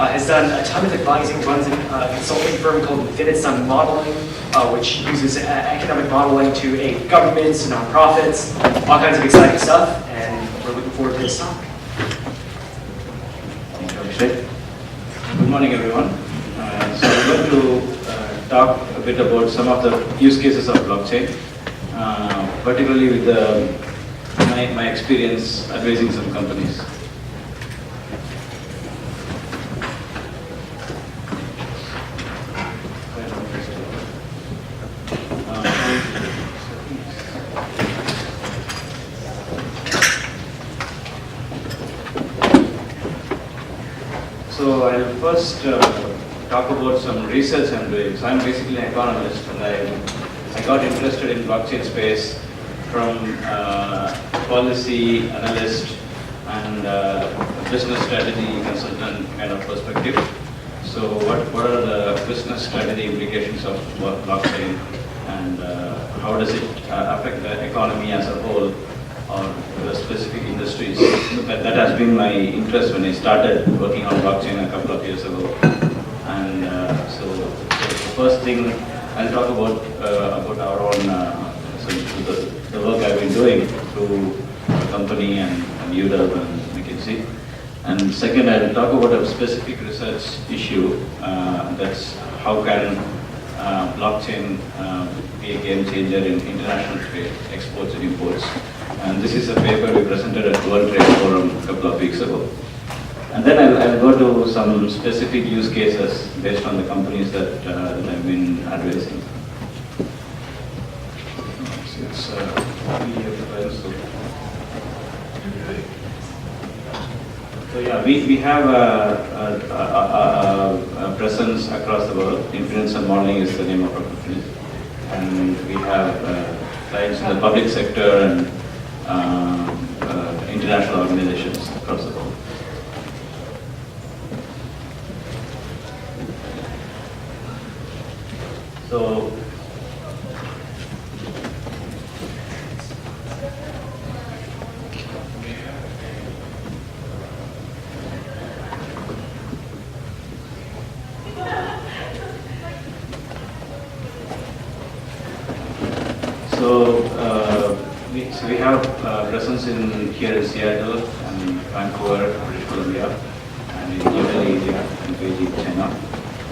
has done a ton of advising, runs a consulting firm called Infinite Modeling, which uses economic modeling to aid governments, nonprofits, all kinds of exciting stuff, and we're looking forward to this talk. Thank you, Abhishek. Good morning, everyone. So I'm going to talk a bit about some of the use cases of blockchain, particularly with my experience advising some companies. So I'll first talk about some research I'm doing. So I'm basically an economist, and I got interested in blockchain space from policy analyst and business strategy consultant kind of perspective. So what are the business strategy implications of blockchain, and how does it affect the economy as a whole or the specific industries? So that has been my interest when I started working on blockchain a couple of years ago. And so the first thing I'll talk about our own the work I've been doing through the company and UW and McKinsey. And second, I'll talk about a specific research issue, that's how can blockchain be a game changer in international trade, exports and imports. And this is a paper we presented at World Trade Forum a couple of weeks ago. And then I'll go to some specific use cases based on the companies that I've been advising. So yeah, we have a presence across the world. Infinite Modeling is the name of our company, and we have clients in the public sector and international organizations across the world. So we have presence here in Seattle and Vancouver, British Columbia, and in New Delhi, India, and Beijing, China.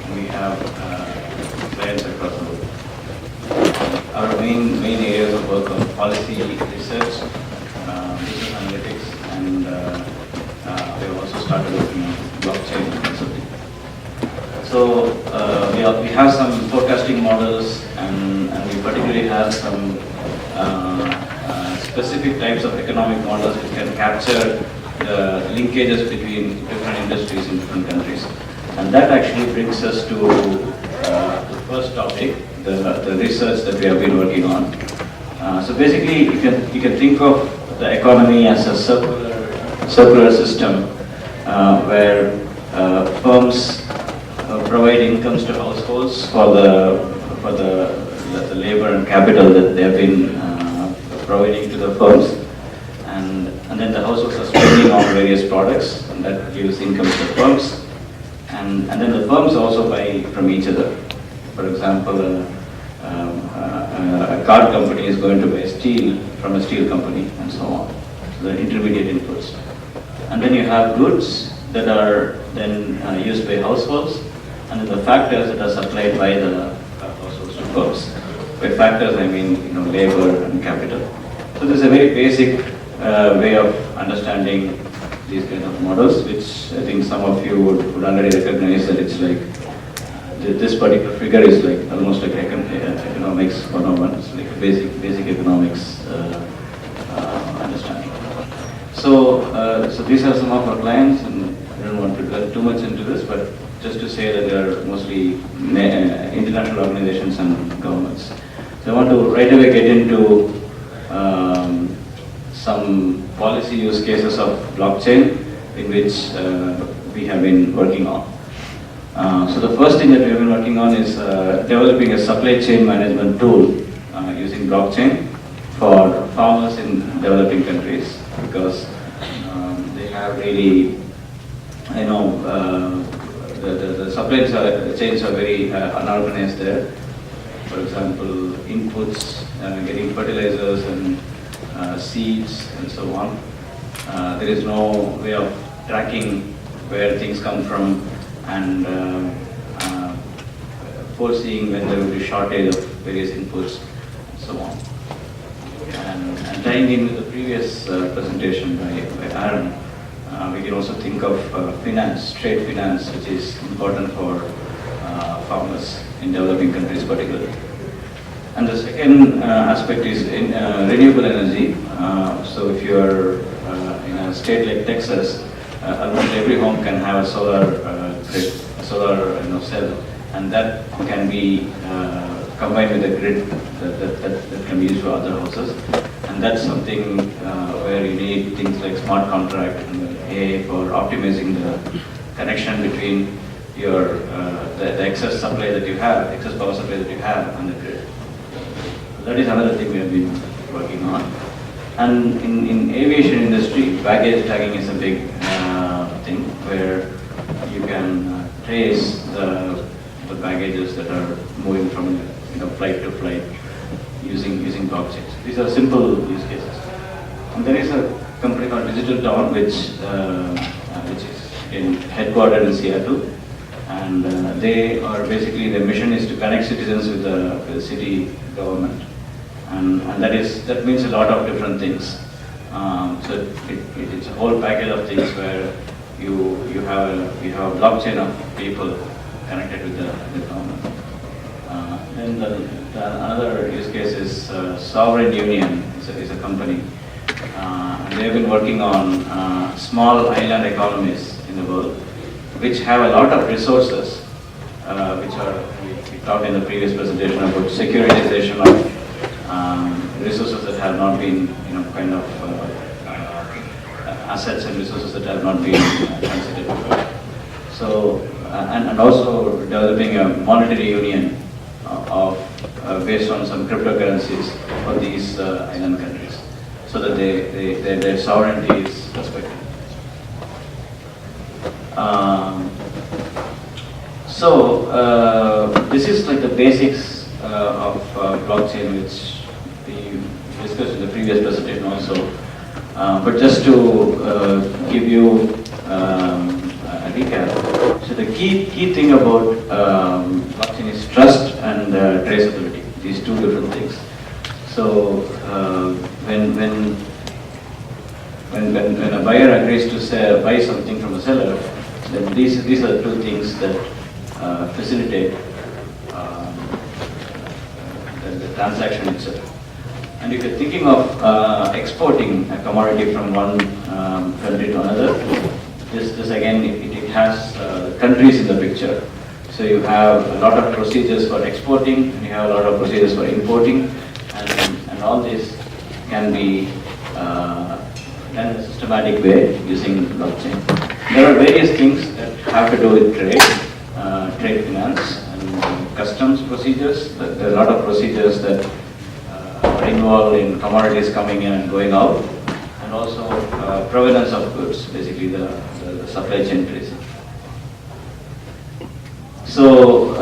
And we have clients across the world. Our main areas of work are policy research, business analytics, and we have also started working on blockchain consulting. So we have some forecasting models, and we particularly have some specific types of economic models which can capture the linkages between different industries in different countries. And that actually brings us to the first topic, the research that we have been working on. So basically, you can think of the economy as a circular system where firms provide incomes to households for the labor and capital that they have been providing to the firms, and then the households are spending on various products, and that gives income to the firms, and then the firms also buy from each other. For example, a car company is going to buy steel from a steel company, and so on. So the intermediate inputs, and then you have goods that are then used by households, and then the factors that are supplied by the households to firms. By factors, I mean labor and capital. So this is a very basic way of understanding these kind of models, which I think some of you would already recognize that it's like this particular figure is like almost like economics 101. It's like basic economics understanding. So these are some of our clients, and I don't want to go too much into this, but just to say that they are mostly international organizations and governments. So I want to right away get into some policy use cases of blockchain in which we have been working on. So the first thing that we have been working on is developing a supply chain management tool using blockchain for farmers in developing countries, because they have really chains are very unorganized there. For example, inputs, getting fertilizers and seeds and so on. There is no way of tracking where things come from and foreseeing when there will be shortage of various inputs and so on. And tying in with the previous presentation by Aaron, we can also think of finance, trade finance, which is important for farmers in developing countries particularly. And the second aspect is in renewable energy. So if you are in a state like Texas, almost every home can have a solar grid, a solar cell, and that can be combined with a grid that can be used for other houses. And that's something where you need things like smart contract and AI for optimizing the connection between your the excess supply that you have, excess power supply that you have, and the grid. That is another thing we have been working on. And in aviation industry, baggage tagging is a big thing where you can trace the baggages that are moving from flight to flight using blockchains. These are simple use cases. And there is a company called Digital Dawn, which is headquartered in Seattle, and they are basically, their mission is to connect citizens with the city government, and that means a lot of different things. So it's a whole package of things where you have a blockchain of people connected with the government. Then another use case is Sovereign Union is a company. And they have been working on small island economies in the world, which have a lot of resources, which are, we talked in the previous presentation about securitization of resources that have not been, assets and resources that have not been considered before. So, and also developing a monetary union based on some cryptocurrencies for these island countries, so that their sovereignty is respected. This is like the basics of blockchain, which we discussed in the previous presentation also. But just to give you a recap, so the key thing about blockchain is trust and traceability. These two different things. So when a buyer agrees to buy something from a seller, then these are the two things that facilitate the transaction itself. And if you're thinking of exporting a commodity from one country to another, this again, it has countries in the picture. So you have a lot of procedures for exporting, and you have a lot of procedures for importing, and all this can be done in a systematic way using blockchain. There are various things that have to do with trade finance and customs procedures. There are a lot of procedures that are involved in commodities coming in and going out, and also provenance of goods, basically the supply chain tracing. So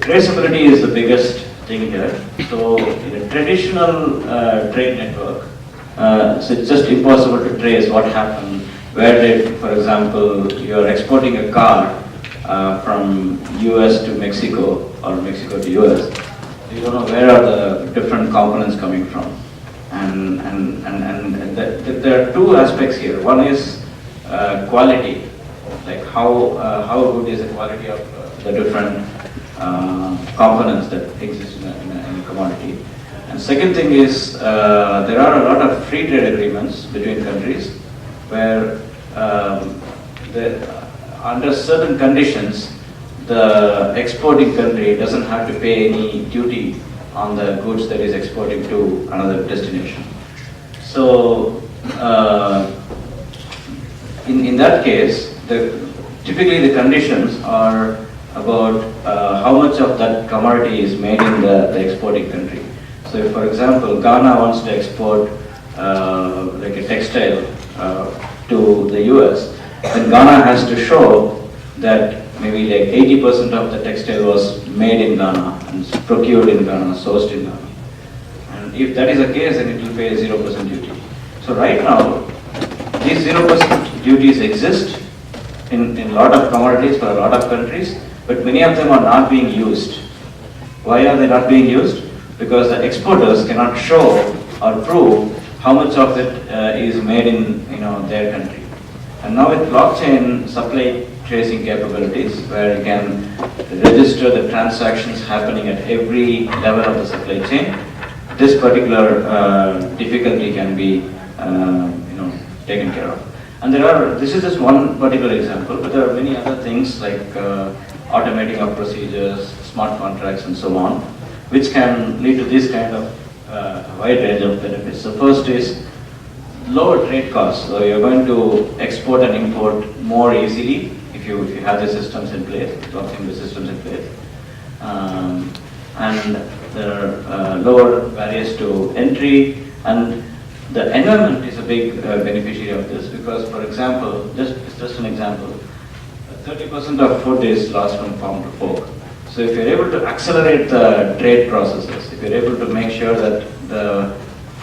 traceability is the biggest thing here. So in a traditional trade network, so it's just impossible to trace what happened. Where did, for example, you're exporting a car from US to Mexico or Mexico to US. You don't know where are the different components coming from. And there are two aspects here. One is quality, like how good is the quality of the different components that exist in a commodity. And second thing is there are a lot of free trade agreements between countries where under certain conditions the exporting country doesn't have to pay any duty on the goods that is exporting to another destination. So in that case, typically the conditions are about how much of that commodity is made in the exporting country. So if, for example, Ghana wants to export like a textile to the US, then Ghana has to show that maybe like 80% of the textile was made in Ghana and procured in Ghana, sourced in Ghana. And if that is the case, then it will pay 0% duty. So right now, these 0% duties exist in a lot of commodities for a lot of countries, but many of them are not being used. Why are they not being used? Because the exporters cannot show or prove how much of it is made in their country. And now with blockchain supply tracing capabilities, where you can register the transactions happening at every level of the supply chain, this particular difficulty can be taken care of. And this is just one particular example, but there are many other things like automating of procedures, smart contracts, and so on, which can lead to this kind of wide range of benefits. So first is lower trade costs. So you're going to export and import more easily if you have the systems in place, blockchain the systems in place. And there are lower barriers to entry, and the environment is a big beneficiary of this because, for example, just an example, 30% of food is lost from farm to fork. So if you're able to accelerate the trade processes, if you're able to make sure that the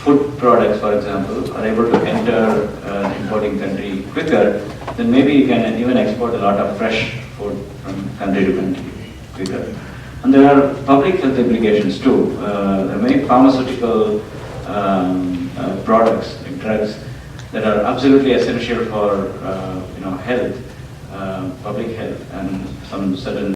food products, for example, are able to enter an importing country quicker, then maybe you can even export a lot of fresh food from country to country quicker. And there are public health implications too. There are many pharmaceutical products, like drugs, that are absolutely essential for health, public health, and some certain